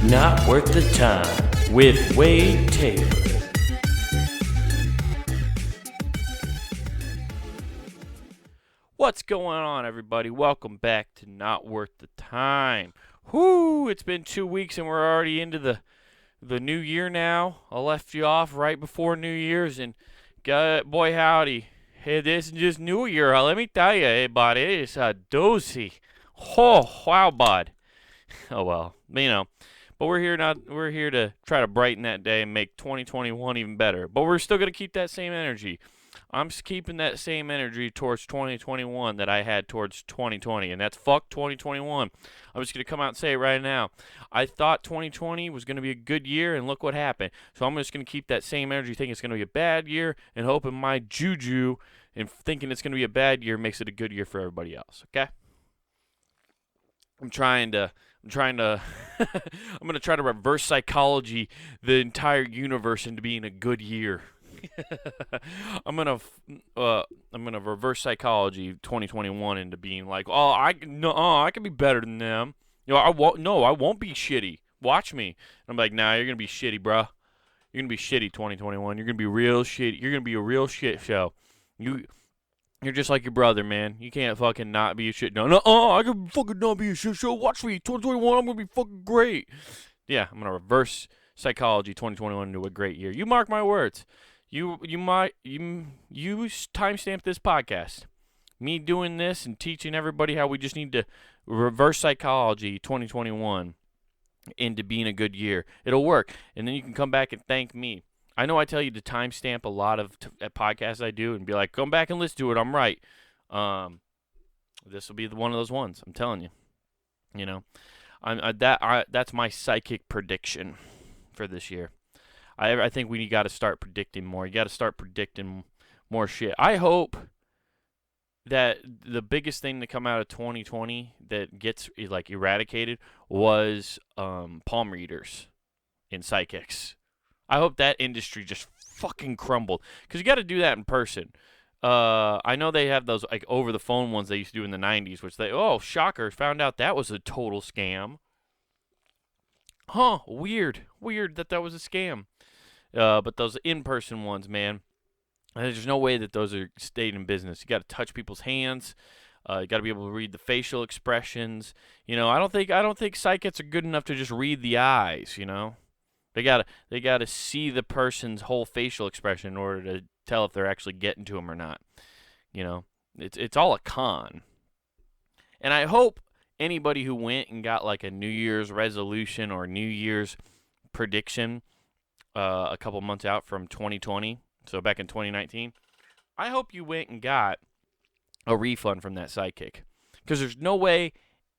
Not Worth the Time with Wade Taylor. What's going on, everybody? Welcome back to Not Worth the Time. Whoo, it's been 2 weeks and we're already into the new year now. I left you off right before New Year's and boy howdy. Hey, this is just New Year. Let me tell you, hey, bud, it is a doozy. Oh, wow, bud. Oh, well, but we're here to try to brighten that day and make 2021 even better. But we're still going to keep that same energy. I'm keeping that same energy towards 2021 that I had towards 2020, and that's fuck 2021. I'm just going to come out and say it right now. I thought 2020 was going to be a good year, and look what happened. So I'm just going to keep that same energy, thinking it's going to be a bad year, and hoping my juju and thinking it's going to be a bad year makes it a good year for everybody else, okay? I'm going to try to reverse psychology the entire universe into being a good year. I'm gonna reverse psychology 2021 into being like, I can be better than them. I won't be shitty. Watch me. And I'm like, nah, you're gonna be shitty, bro. You're gonna be shitty 2021. You're gonna be real shitty. You're gonna be a real shit show. You're just like your brother, man. You can't fucking not be a shit. No, I can fucking not be a shit show. Watch me, 2021. I'm gonna be fucking great. Yeah, I'm gonna reverse psychology 2021 into a great year. You mark my words. You timestamp this podcast. Me doing this and teaching everybody how we just need to reverse psychology 2021 into being a good year. It'll work, and then you can come back and thank me. I know I tell you to timestamp a lot of podcasts I do and be like, come back and listen to it. I'm right. This will be one of those ones. I'm telling you. You know, that's my psychic prediction for this year. I think we got to start predicting more. You got to start predicting more shit. I hope that the biggest thing to come out of 2020 that gets like eradicated was palm readers and psychics. I hope that industry just fucking crumbled, because you got to do that in person. I know they have those like over the phone ones they used to do in the 90s, which shocker, found out that was a total scam. Huh, weird that was a scam. But those in-person ones, man, there's no way that those are stayed in business. You got to touch people's hands. You got to be able to read the facial expressions. You know, I don't think psychics are good enough to just read the eyes. You know, they gotta see the person's whole facial expression in order to tell if they're actually getting to them or not. You know, it's all a con. And I hope anybody who went and got like a New Year's resolution or New Year's prediction a couple months out from 2020, so back in 2019, I hope you went and got a refund from that psychic, because there's no way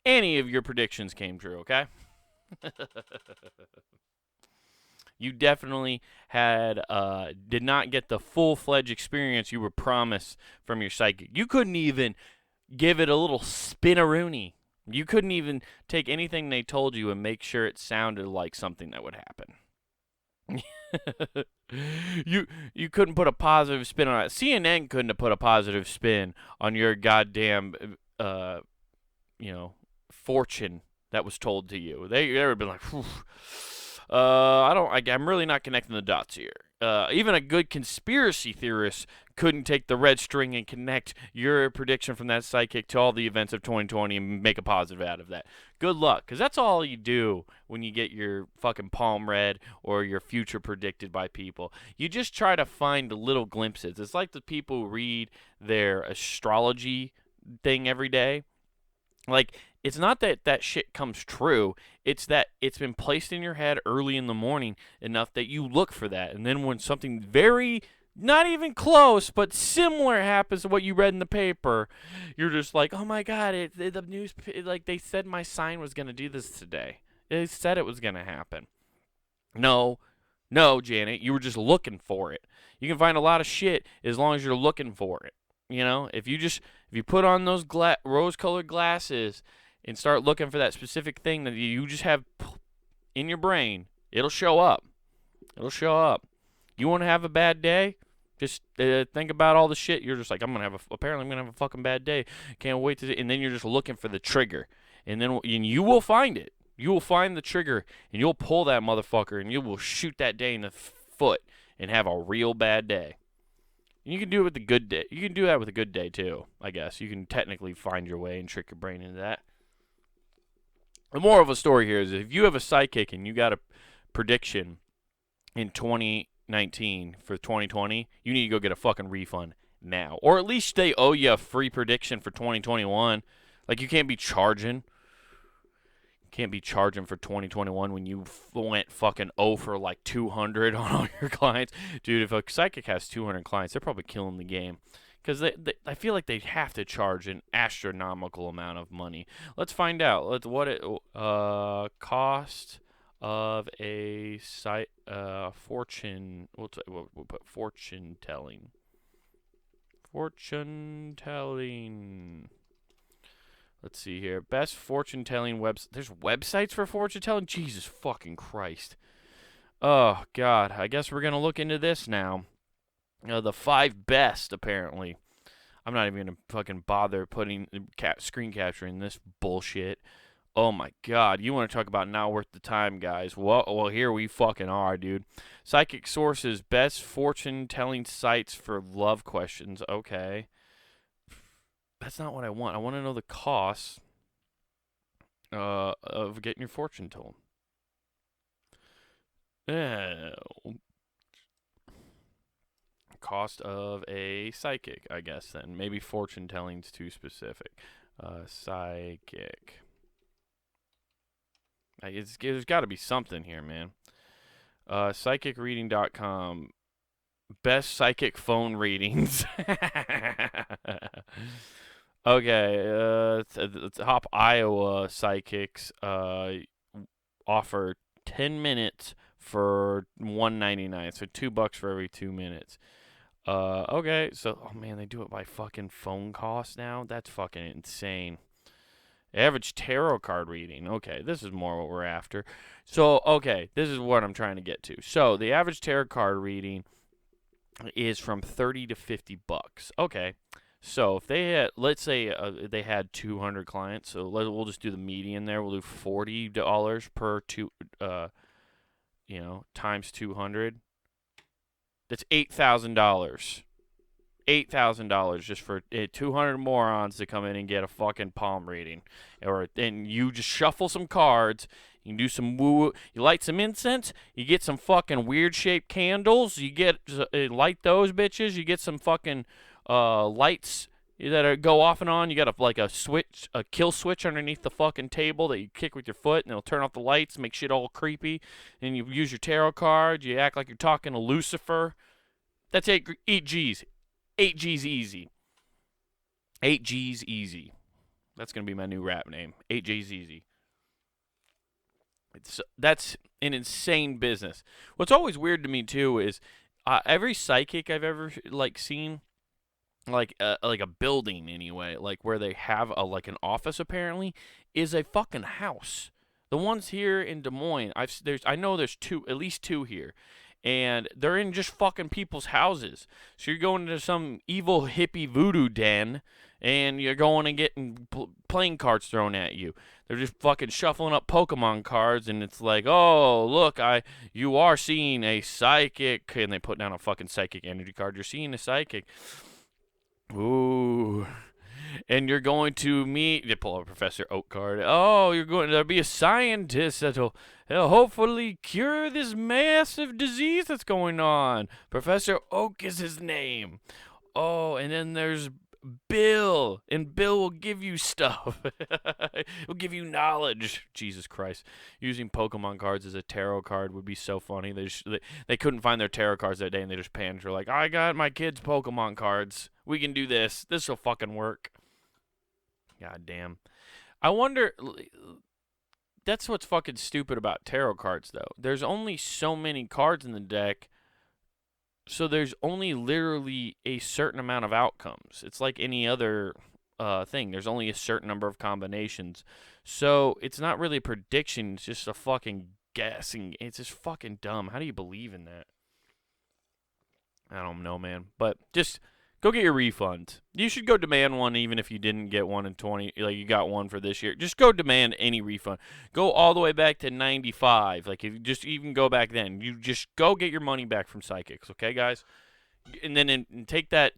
any of your predictions came true, okay? You definitely did not get the full-fledged experience you were promised from your psychic. You couldn't even give it a little spin-a-rooney. You couldn't even take anything they told you and make sure it sounded like something that would happen. You couldn't put a positive spin on it. CNN couldn't have put a positive spin on your goddamn fortune that was told to you. They would have been like, I'm really not connecting the dots here. Even a good conspiracy theorist couldn't take the red string and connect your prediction from that psychic to all the events of 2020 and make a positive out of that. Good luck, because that's all you do when you get your fucking palm read or your future predicted by people. You just try to find little glimpses. It's like the people who read their astrology thing every day. Like, it's not that shit comes true. It's that it's been placed in your head early in the morning enough that you look for that. And then when something very, not even close, but similar happens to what you read in the paper, you're just like, oh my God, the news, like they said my sign was going to do this today. They said it was going to happen. No, Janet, you were just looking for it. You can find a lot of shit as long as you're looking for it. You know, if you put on those rose-colored glasses and start looking for that specific thing that you just have in your brain, it'll show up. You want to have a bad day? Just think about all the shit. You're just like, apparently I'm going to have a fucking bad day. Can't wait to, and then you're just looking for the trigger. And then you will find it. You will find the trigger, and you'll pull that motherfucker, and you will shoot that day in the foot and have a real bad day. And you can do it with a good day. You can do that with a good day, too, I guess. You can technically find your way and trick your brain into that. The moral of the story here is if you have a psychic and you got a prediction in 2019 for 2020, you need to go get a fucking refund now. Or at least they owe you a free prediction for 2021. Like, you can't be charging. Can't be charging for 2021 when you went fucking 0 for like 200 on all your clients. Dude, if a psychic has 200 clients, they're probably killing the game. Because I feel like they have to charge an astronomical amount of money. Let's find out. Cost of a fortune. We'll put fortune telling. Fortune telling. Let's see here. Best fortune telling websites. There's websites for fortune telling? Jesus fucking Christ. Oh, God. I guess we're going to look into this now. The 5 best, apparently. I'm not even going to fucking bother screen capturing this bullshit. Oh, my God. You want to talk about not worth the time, guys. Well, here we fucking are, dude. Psychic Sources. Best fortune telling sites for love questions. Okay. That's not what I want. I want to know the cost of getting your fortune told. Cost of a psychic, I guess, then. Maybe fortune telling's too specific. Psychic. There's got to be something here, man. Psychicreading.com. Best psychic phone readings. Okay, top Iowa psychics offer 10 minutes for $1.99, so $2 for every 2 minutes. Okay, so oh man, they do it by fucking phone cost now. That's fucking insane. Average tarot card reading. Okay, this is more what we're after. So okay, this is what I'm trying to get to. So the average tarot card reading is from $30 to $50. Okay. So if they had, let's say they had 200 clients, so we'll just do the median there. We'll do $40 per times 200. That's $8,000. $8,000 just for 200 morons to come in and get a fucking palm reading, and you just shuffle some cards. You can do some woo. You light some incense. You get some fucking weird shaped candles. You light those bitches. You get some fucking lights that go off and on. You got a kill switch underneath the fucking table that you kick with your foot, and it'll turn off the lights, make shit all creepy. And you use your tarot card. You act like you're talking to Lucifer. That's 8 G's. 8 G's easy. 8 G's easy. That's gonna be my new rap name. 8 G's easy. That's an insane business. What's always weird to me too is every psychic I've ever seen, like a building anyway, like where they have an office apparently, is a fucking house. The ones here in Des Moines, I know there's at least two here, and they're in just fucking people's houses. So you're going to some evil hippie voodoo den, and you're going and getting playing cards thrown at you. They're just fucking shuffling up Pokemon cards, and it's like, oh, look, you are seeing a psychic, and they put down a fucking psychic energy card. You're seeing a psychic. Ooh. And you're going to meet, you pull up a Professor Oak card. Oh, you're going to be a scientist that'll hopefully cure this massive disease that's going on. Professor Oak is his name. Oh, and then there's Bill, and Bill will give you stuff. He'll give you knowledge. Jesus Christ. Using Pokemon cards as a tarot card would be so funny. They couldn't find their tarot cards that day, and they just panicked. They're like, I got my kids' Pokemon cards. We can do this. This will fucking work. God damn. I wonder, that's what's fucking stupid about tarot cards, though. There's only so many cards in the deck, so there's only literally a certain amount of outcomes. It's like any other thing. There's only a certain number of combinations. So it's not really a prediction. It's just a fucking guessing. It's just fucking dumb. How do you believe in that? I don't know, man. But just Go get your refund. You should go demand one even if you didn't get one in 20, like you got one for this year. Just go demand any refund. Go all the way back to 95. Like if you just even go back then, you just go get your money back from psychics, okay, guys? And then and take that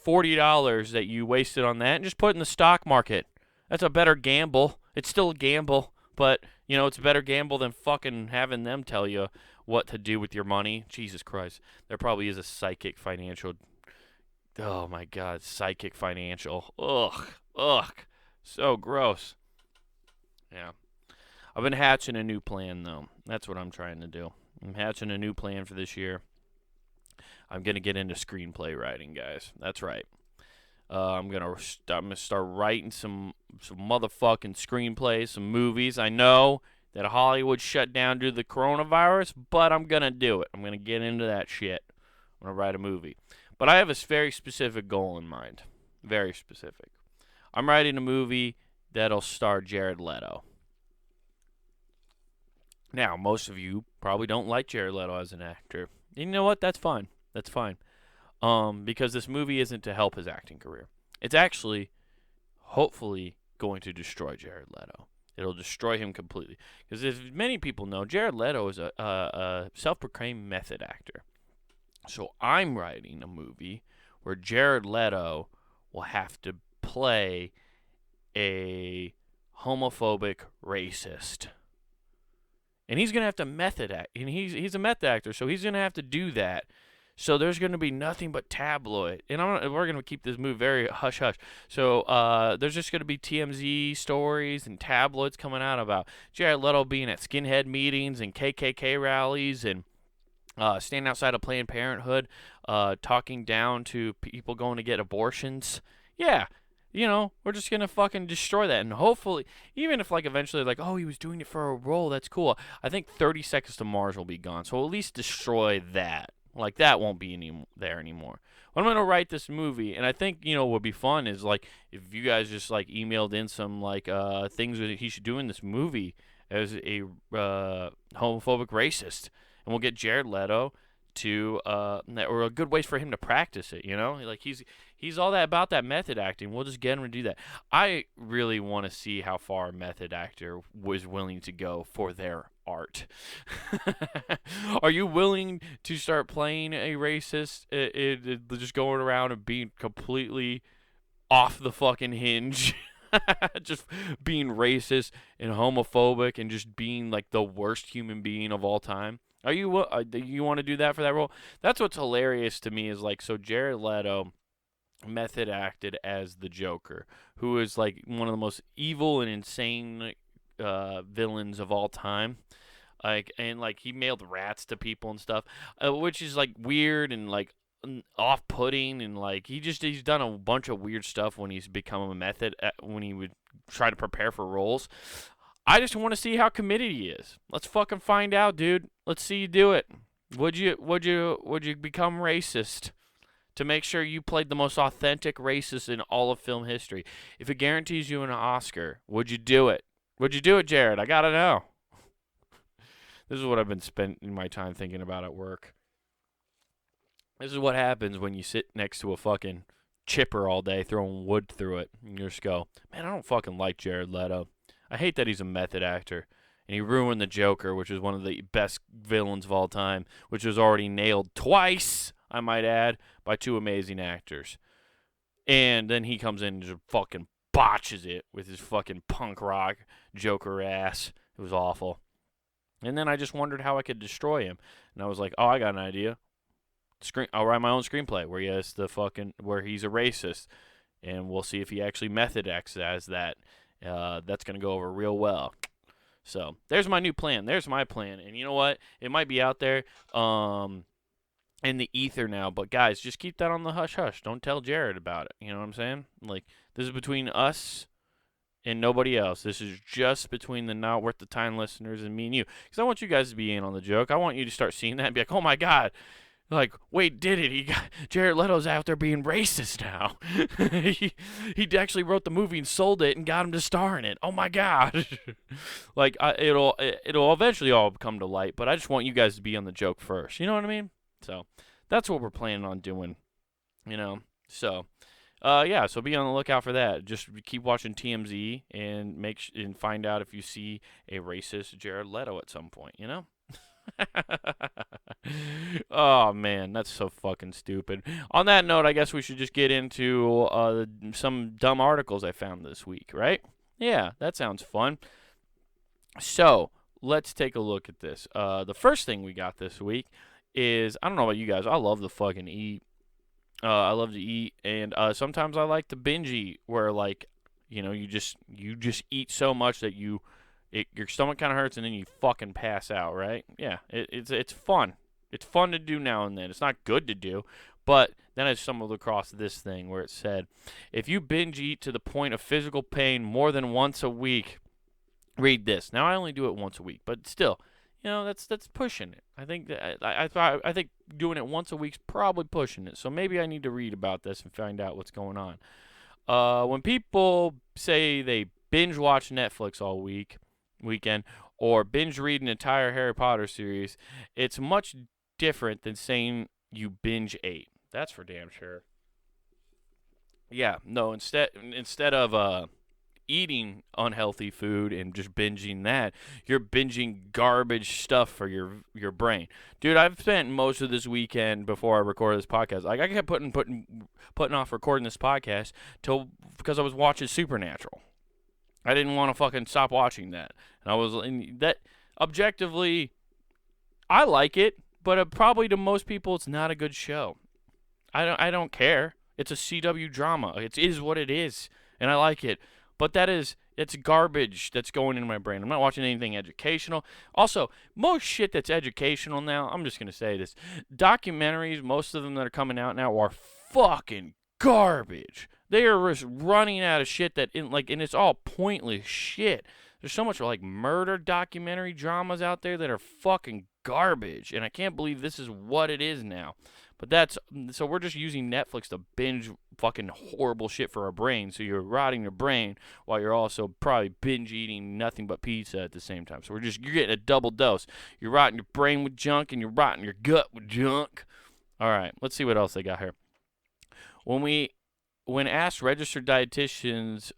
$40 that you wasted on that and just put it in the stock market. That's a better gamble. It's still a gamble, but it's a better gamble than fucking having them tell you what to do with your money. Jesus Christ. There probably is a psychic financial. Oh my God, psychic financial. Ugh. So gross. Yeah. I've been hatching a new plan, though. That's what I'm trying to do. I'm hatching a new plan for this year. I'm going to get into screenplay writing, guys. That's right. I'm gonna start writing some motherfucking screenplays, some movies. I know that Hollywood shut down due to the coronavirus, but I'm gonna do it. I'm gonna get into that shit. I'm gonna write a movie. But I have a very specific goal in mind. Very specific. I'm writing a movie that'll star Jared Leto. Now, most of you probably don't like Jared Leto as an actor. And you know what? That's fine. That's fine. Because this movie isn't to help his acting career. It's actually, hopefully, going to destroy Jared Leto. It'll destroy him completely. Because as many people know, Jared Leto is a self-proclaimed method actor. So I'm writing a movie where Jared Leto will have to play a homophobic racist. And he's going to have to method act. And he's a method actor, so he's going to have to do that. So there's going to be nothing but tabloid. And we're going to keep this movie very hush-hush. So there's just going to be TMZ stories and tabloids coming out about Jared Leto being at skinhead meetings and KKK rallies and standing outside of Planned Parenthood, talking down to people going to get abortions. Yeah, we're just going to fucking destroy that. And hopefully, even if eventually he was doing it for a role, that's cool. I think 30 Seconds to Mars will be gone. So at least destroy that. That won't be there anymore. I'm going to write this movie, and I think, what would be fun is, if you guys just, emailed in some, things that he should do in this movie as a homophobic racist. And we'll get Jared Leto to, or a good way for him to practice it, he's all that about that method acting. We'll just get him to do that. I really want to see how far a method actor was willing to go for their art. Are you willing to start playing a racist, just going around and being completely off the fucking hinge? Just being racist and homophobic and just being the worst human being of all time. Do you want to do that for that role? That's what's hilarious to me is so Jared Leto method acted as the Joker, who is one of the most evil and insane villains of all time. He mailed rats to people and stuff, which is weird and off-putting, and he's done a bunch of weird stuff when he's become a method when he would try to prepare for roles. I just want to see how committed he is. Let's fucking find out, dude. Let's see you do it. Would you become racist to make sure you played the most authentic racist in all of film history? If it guarantees you an Oscar, would you do it? Would you do it, Jared? I gotta know. This is what I've been spending my time thinking about at work. This is what happens when you sit next to a fucking chipper all day throwing wood through it. And you just go, man, I don't fucking like Jared Leto. I hate that he's a method actor. And he ruined the Joker, which is one of the best villains of all time, which was already nailed twice, I might add, by two amazing actors. And then he comes in and just fucking botches it with his fucking punk rock Joker ass. It was awful. And then I just wondered how I could destroy him. And I was like, oh, I got an idea. I'll write my own screenplay where where he's a racist. And we'll see if he actually method acts as that. That's going to go over real well. So there's my new plan. There's my plan. And you know what? It might be out there in the ether now. But guys, just keep that on the hush-hush. Don't tell Jared about it. You know what I'm saying? This is between us and nobody else. This is just between the Not Worth the Time listeners and me and you. Because I want you guys to be in on the joke. I want you to start seeing that and be like, oh my God. Wait, did it? Jared Leto's out there being racist now. he actually wrote the movie and sold it and got him to star in it. Oh my God. It'll eventually all come to light, but I just want you guys to be on the joke first. You know what I mean? So that's what we're planning on doing. So, so be on the lookout for that. Just keep watching TMZ and and find out if you see a racist Jared Leto at some point, you know? Oh man, that's so fucking stupid. On that note, I guess we should just get into some dumb articles I found this week, right? Yeah, that sounds fun. So let's take a look at this. The first thing we got this week is, I don't know about you guys, I love to fucking eat. I love to eat, and sometimes I like to binge eat, where like, you just eat so much that your stomach kind of hurts, and then you fucking pass out, right? Yeah, it's fun. It's fun to do now and then. It's not good to do, but then I stumbled across this thing where it said, if you binge eat to the point of physical pain more than once a week, read this. Now I only do it once a week, but still, that's pushing it. I think that I think doing it once a week's probably pushing it. So maybe I need to read about this and find out what's going on. When people say they binge watch Netflix all weekend, or binge read an entire Harry Potter series, it's much different than saying you binge ate. That's for damn sure. Yeah, no, instead of eating unhealthy food and just binging that, you're binging garbage stuff for your brain. Dude, I've spent most of this weekend before I recorded this podcast. Like, I kept putting off recording this podcast because I was watching Supernatural. I didn't want to fucking stop watching that. And I was in that objectively, I like it, but probably to most people it's not a good show. I don't care. It's a CW drama. It is what it is, and I like it. But it's garbage that's going into my brain. I'm not watching anything educational. Also, most shit that's educational now, I'm just gonna say this. Documentaries, most of them that are coming out now are fucking garbage. They are just running out of shit and it's all pointless shit. There's so much like murder documentary dramas out there that are fucking garbage, and I can't believe this is what it is now. But so we're just using Netflix to binge fucking horrible shit for our brain. So you're rotting your brain while you're also probably binge eating nothing but pizza at the same time. So you're getting a double dose. You're rotting your brain with junk and you're rotting your gut with junk. All right, let's see what else they got here. When asked registered dietitians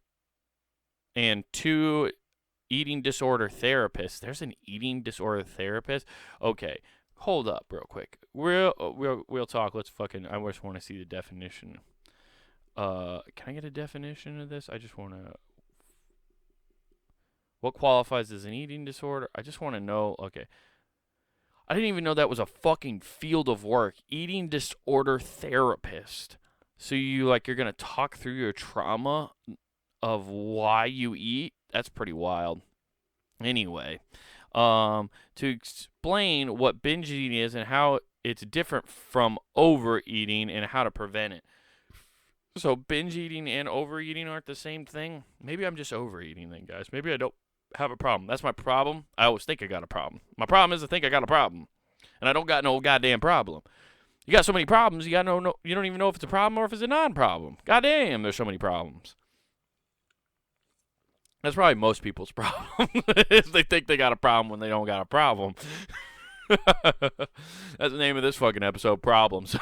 and two eating disorder therapists, there's an eating disorder therapist? Okay. Hold up real quick. We'll talk. Let's fucking, I just want to see the definition. Can I get a definition of this? I just want to, what qualifies as an eating disorder? I just want to know. Okay. I didn't even know that was a fucking field of work. Eating disorder therapist. So you're going to talk through your trauma of why you eat? That's pretty wild. Anyway, to explain what binge eating is and how it's different from overeating and how to prevent it. So binge eating and overeating aren't the same thing? Maybe I'm just overeating then, guys. Maybe I don't have a problem. That's my problem. I always think I got a problem. My problem is I think I got a problem. And I don't got no goddamn problem. You got so many problems, you don't even know if it's a problem or if it's a non-problem. Goddamn, there's so many problems. That's probably most people's problem. Is they think they got a problem when they don't got a problem. That's the name of this fucking episode, Problems.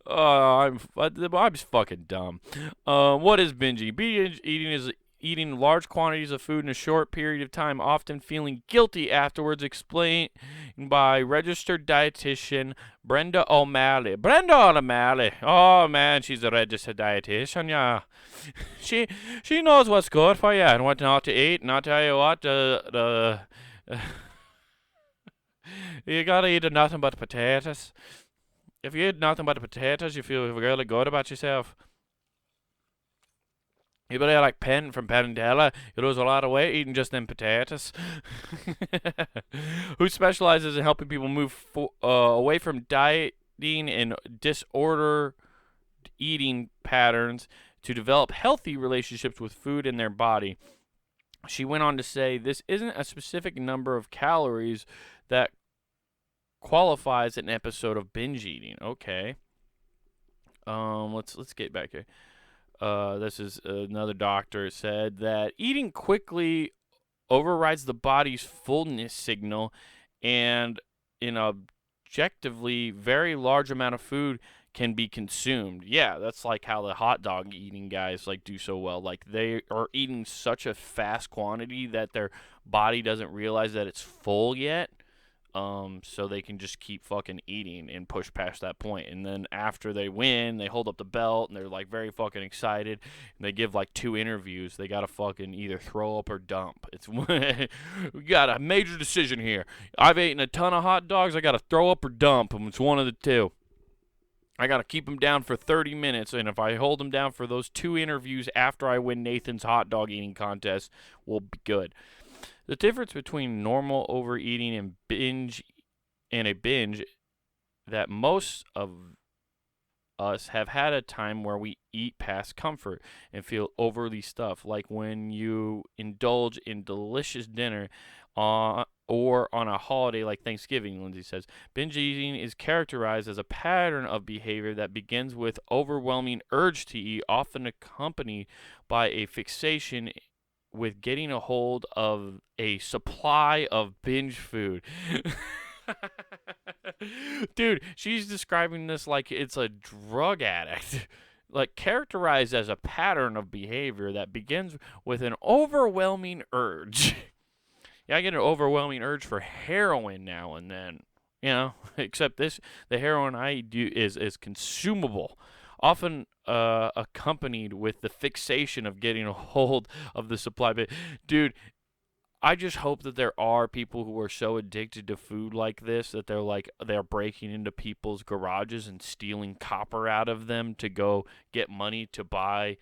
I'm just fucking dumb. What is binge eating? Binge eating is eating large quantities of food in a short period of time, often feeling guilty afterwards, explained by registered dietitian Brenda O'Malley. Brenda O'Malley. Oh man, she's a registered dietitian, yeah. She knows what's good for you and what not to eat. And I'll tell you what, you gotta eat nothing but potatoes. If you eat nothing but potatoes, you feel really good about yourself. You better like Penn from Penn and Teller. You lose a lot of weight eating just them potatoes. Who specializes in helping people move away from dieting and disorder eating patterns to develop healthy relationships with food and their body. She went on to say, this isn't a specific number of calories that qualifies an episode of binge eating. Okay. Let's get back here. This is another doctor said that eating quickly overrides the body's fullness signal, and in a objectively very large amount of food can be consumed. Yeah, that's like how the hot dog eating guys like do so well. Like they are eating such a fast quantity that their body doesn't realize that it's full yet. So they can just keep fucking eating and push past that point. And then after they win, they hold up the belt and they're like very fucking excited. And they give like 2 interviews. They gotta fucking either throw up or dump. It's we got a major decision here. I've eaten a ton of hot dogs. I gotta throw up or dump them. It's one of the two. I got to keep them down for 30 minutes, and if I hold them down for those 2 interviews after I win Nathan's hot dog eating contest, we'll be good. The difference between normal overeating and a binge that most of us have had a time where we eat past comfort and feel overly stuffed, like when you indulge in delicious dinner or on a holiday like Thanksgiving, Lindsay says. Binge eating is characterized as a pattern of behavior that begins with overwhelming urge to eat, often accompanied by a fixation with getting a hold of a supply of binge food. Dude, she's describing this like it's a drug addict. Like characterized as a pattern of behavior that begins with an overwhelming urge. Yeah, I get an overwhelming urge for heroin now and then, you know, except the heroin I do is consumable, often accompanied with the fixation of getting a hold of the supply. But, dude, I just hope that there are people who are so addicted to food like this that they're breaking into people's garages and stealing copper out of them to go get money to buy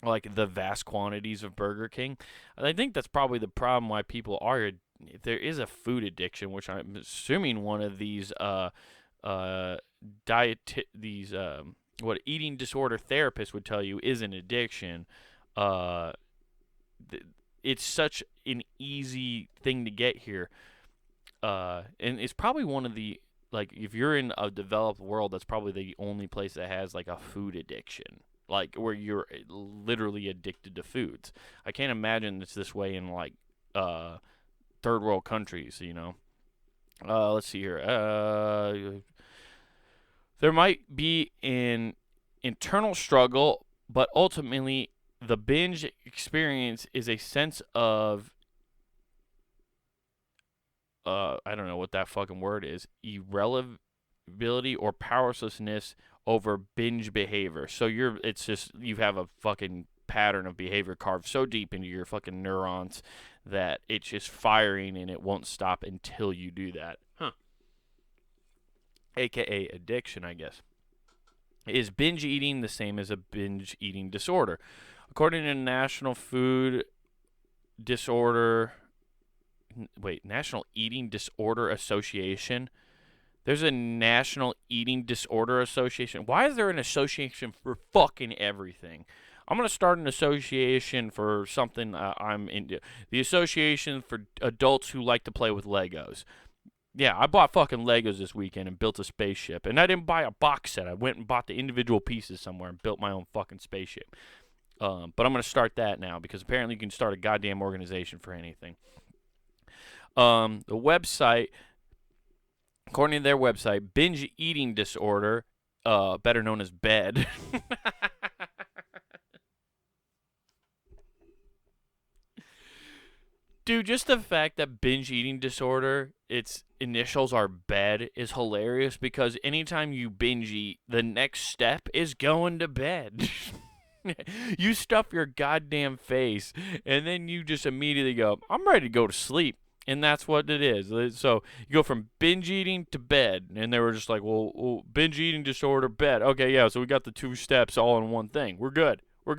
like the vast quantities of Burger King. And I think that's probably the problem why people are. There is a food addiction, which I'm assuming one of these what eating disorder therapists would tell you is an addiction. It's such an easy thing to get here, and it's probably one of the, like, if you're in a developed world, that's probably the only place that has like a food addiction, like where you're literally addicted to foods. I can't imagine it's this way in like third world countries, you know. Let's see here. There might be an internal struggle, but ultimately the binge experience is a sense of I don't know what that fucking word is, irrelevability or powerlessness over binge behavior. So it's just, you have a fucking pattern of behavior carved so deep into your fucking neurons that it's just firing and it won't stop until you do that. AKA addiction, I guess. Is binge eating the same as a binge eating disorder? According to National Eating Disorder Association. There's a National Eating Disorder Association. Why is there an association for fucking everything? I'm going to start an association for something I'm into. The Association for Adults Who Like to Play with Legos. Yeah, I bought fucking Legos this weekend and built a spaceship. And I didn't buy a box set. I went and bought the individual pieces somewhere and built my own fucking spaceship. But I'm going to start that now because apparently you can start a goddamn organization for anything. The website, according to their website, binge eating disorder, better known as B.E.D. Dude, just the fact that binge eating disorder, its initials are B.E.D, is hilarious because anytime you binge eat, the next step is going to bed. You stuff your goddamn face, and then you just immediately go, I'm ready to go to sleep. And that's what it is. So you go from binge eating to bed. And they were just like, well, binge eating disorder, bed. Okay, yeah, so we got the 2 steps all in one thing. We're good. We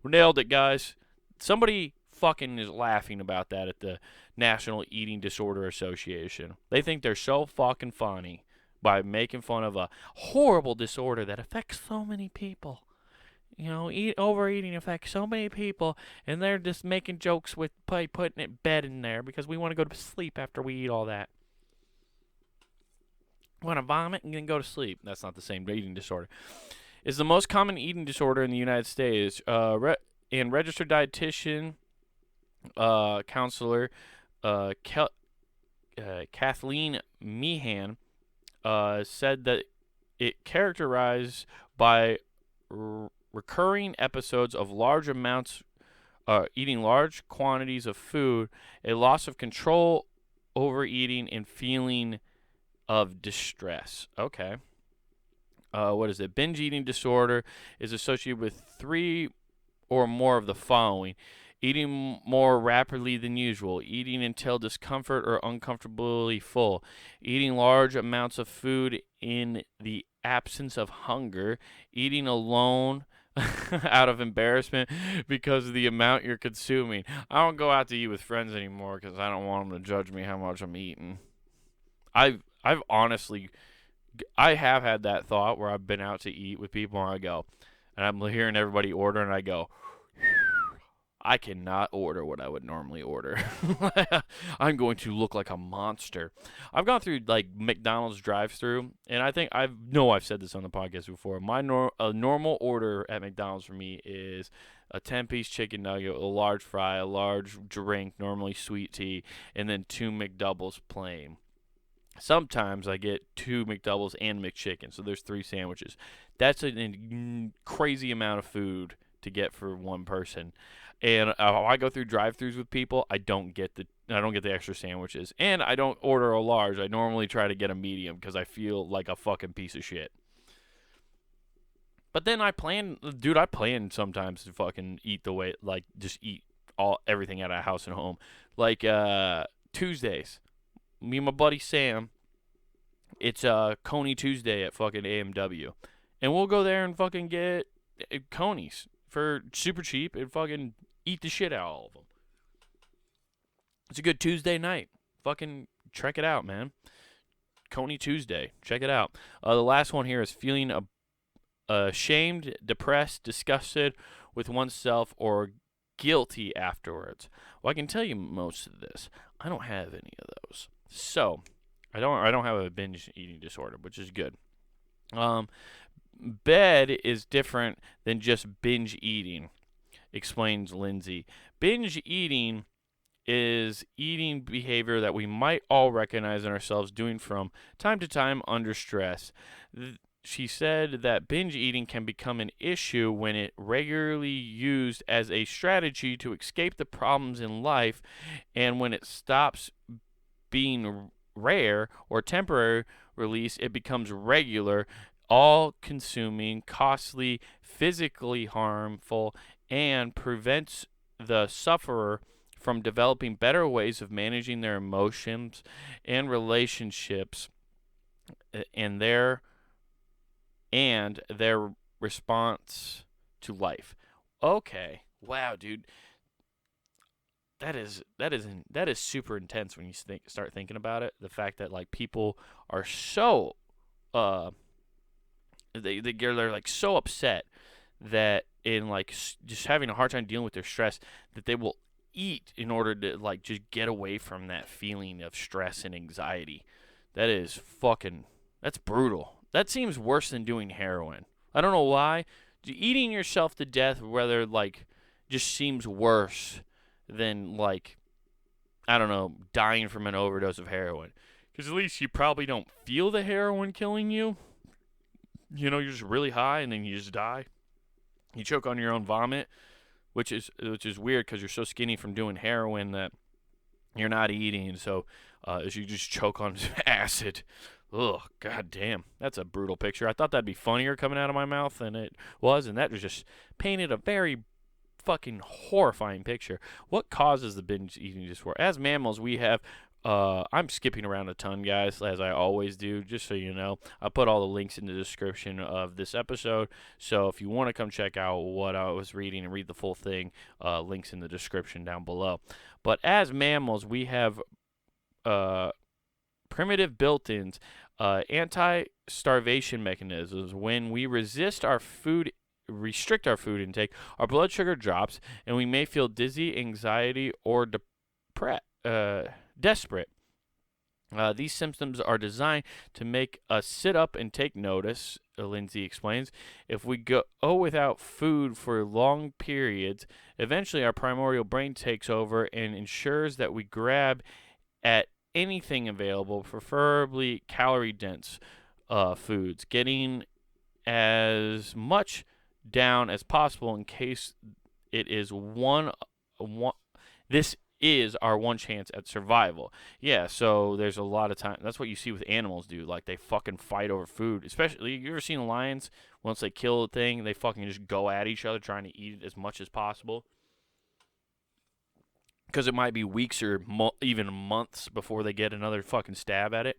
nailed it, guys. Somebody fucking is laughing about that at the National Eating Disorder Association. They think they're so fucking funny by making fun of a horrible disorder that affects so many people. You know, overeating affects so many people, and they're just making jokes with putting it bed in there because we want to go to sleep after we eat all that. We want to vomit and then go to sleep. That's not the same eating disorder. It's the most common eating disorder in the United States. And registered dietitian, counselor, Kathleen Meehan said that it characterized by recurring episodes of large amounts, eating large quantities of food, a loss of control, overeating, and feeling of distress. Okay. What is it? Binge eating disorder is associated with three or more of the following: eating more rapidly than usual, eating until discomfort or uncomfortably full, eating large amounts of food in the absence of hunger, eating alone out of embarrassment because of the amount you're consuming. I don't go out to eat with friends anymore because I don't want them to judge me how much I'm eating. I've honestly, I have had that thought where I've been out to eat with people and I go, and I'm hearing everybody order and I go, I cannot order what I would normally order. I'm going to look like a monster. I've gone through like McDonald's drive-through, and I think I've said this on the podcast before. My normal order at McDonald's for me is a 10-piece chicken nugget, a large fry, a large drink, normally sweet tea, and then 2 McDoubles plain. Sometimes I get 2 McDoubles and McChicken, so there's 3 sandwiches. That's a crazy amount of food to get for one person. And I go through drive-throughs with people, I don't get the extra sandwiches, and I don't order a large. I normally try to get a medium because I feel like a fucking piece of shit. But then I plan sometimes to fucking eat the way, like, just eat everything out of house and home. Like Tuesdays, me and my buddy Sam, it's Coney Tuesday at fucking AMW, and we'll go there and fucking get Conies for super cheap and fucking eat the shit out of all of them. It's a good Tuesday night. Fucking check it out, man. Coney Tuesday. Check it out. The last one here is feeling ashamed, depressed, disgusted with oneself, or guilty afterwards. Well, I can tell you most of this. I don't have any of those. So, I don't have a binge eating disorder, which is good. B.E.D is different than just binge eating, explains Lindsay. Binge eating is eating behavior that we might all recognize in ourselves doing from time to time under stress. She said that binge eating can become an issue when it regularly used as a strategy to escape the problems in life, and when it stops being rare or temporary release, it becomes regular, all-consuming, costly, physically harmful, and prevents the sufferer from developing better ways of managing their emotions and relationships and their response to life. Okay. Wow, dude. That is super intense when you start thinking about it. The fact that like people are so they're like so upset that in like just having a hard time dealing with their stress that they will eat in order to like just get away from that feeling of stress and anxiety. That's brutal. That seems worse than doing heroin. I don't know why. Eating yourself to death, whether like, just seems worse than like, I don't know, dying from an overdose of heroin. Because at least you probably don't feel the heroin killing you. You know, you're just really high and then you just die. You choke on your own vomit, which is weird because you're so skinny from doing heroin that you're not eating. So as you just choke on acid. Ugh, god damn. That's a brutal picture. I thought that'd be funnier coming out of my mouth than it was, and that was just painted a very fucking horrifying picture. What causes the binge eating disorder? As mammals, we have I'm skipping around a ton, guys, as I always do, just so you know. I'll put all the links in the description of this episode, so if you want to come check out what I was reading and read the full thing, links in the description down below. But as mammals, we have primitive built-ins, anti-starvation mechanisms. When we restrict our food intake, our blood sugar drops, and we may feel dizzy, anxiety, or desperate. These symptoms are designed to make us sit up and take notice, Lindsay explains. If we go without food for long periods, eventually our primordial brain takes over and ensures that we grab at anything available, preferably calorie-dense foods. Getting as much down as possible in case it is one this is our one chance at survival. Yeah, so there's a lot of time. That's what you see with animals do. Like, they fucking fight over food. Especially, you ever seen lions? Once they kill a thing, they fucking just go at each other trying to eat it as much as possible. Because it might be weeks or even months before they get another fucking stab at it.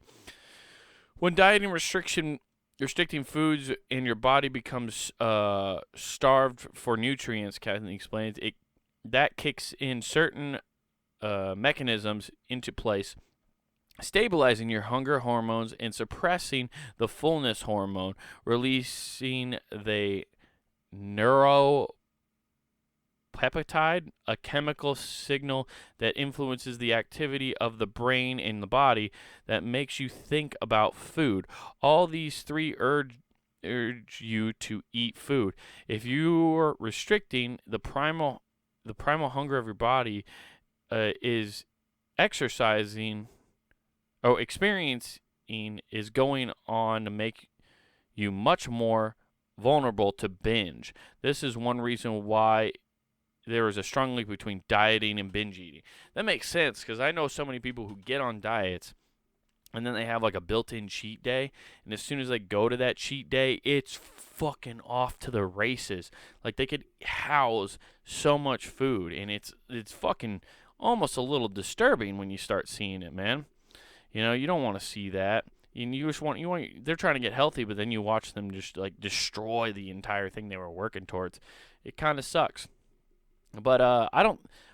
When dieting restricting foods and your body becomes starved for nutrients, Kathleen explains, that kicks in certain mechanisms into place, stabilizing your hunger hormones and suppressing the fullness hormone, releasing the neuropeptide, a chemical signal that influences the activity of the brain and the body that makes you think about food. All these three urge you to eat food. If you're restricting the primal hunger of your body, is experiencing is going on to make you much more vulnerable to binge. This is one reason why there is a strong link between dieting and binge eating. That makes sense, because I know so many people who get on diets and then they have like a built-in cheat day, and as soon as they go to that cheat day, it's fucking off to the races. Like, they could house so much food, and it's fucking almost a little disturbing when you start seeing it, man. You know, you don't want to see that. You just want they're trying to get healthy, but then you watch them just like destroy the entire thing they were working towards. It kind of sucks. But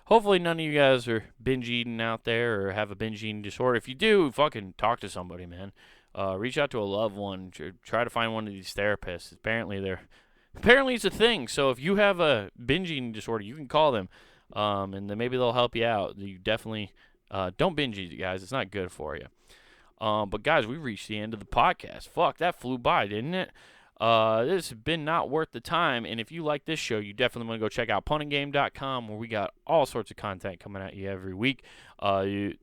hopefully none of you guys are binge eating out there or have a binge eating disorder. If you do, fucking talk to somebody, man. Reach out to a loved one. Try to find one of these therapists. Apparently it's a thing. So if you have a binge eating disorder, you can call them. And then maybe they'll help you out. You definitely don't binge eat, guys. It's not good for you. But guys, we reached the end of the podcast. Fuck, that flew by, didn't it? This has been not worth the time. And if you like this show, you definitely want to go check out puntinggame.com, where we got all sorts of content coming at you every week. Every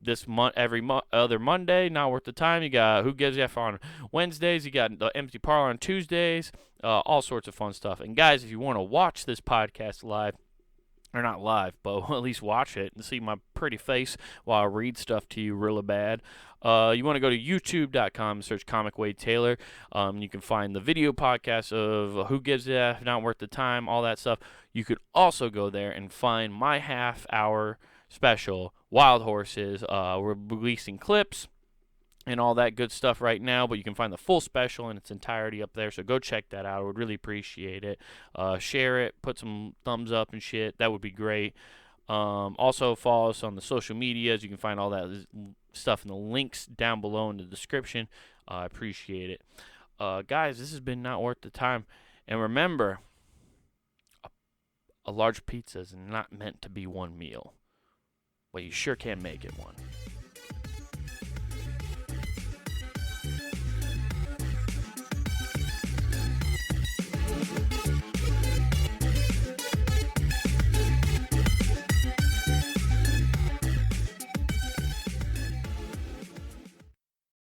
other Monday, not worth the time. You got Who Gives F on Wednesdays. You got the Empty Parlor on Tuesdays. All sorts of fun stuff. And guys, if you want to watch this podcast live, or not live, but at least watch it and see my pretty face while I read stuff to you really bad. You want to go to youtube.com and search Comic Wade Taylor. You can find the video podcast of Who Gives a F, Not Worth the Time, all that stuff. You could also go there and find my half-hour special, Wild Horses. We're releasing clips and all that good stuff right now, but you can find the full special in its entirety up there, so go check that out. I would really appreciate it. Share it, put some thumbs up and shit. That would be great. Also, follow us on the social medias. You can find all that stuff in the links down below in the description. I appreciate it. Guys, this has been Not Worth the Time. And remember, a large pizza is not meant to be one meal, but you sure can make it one.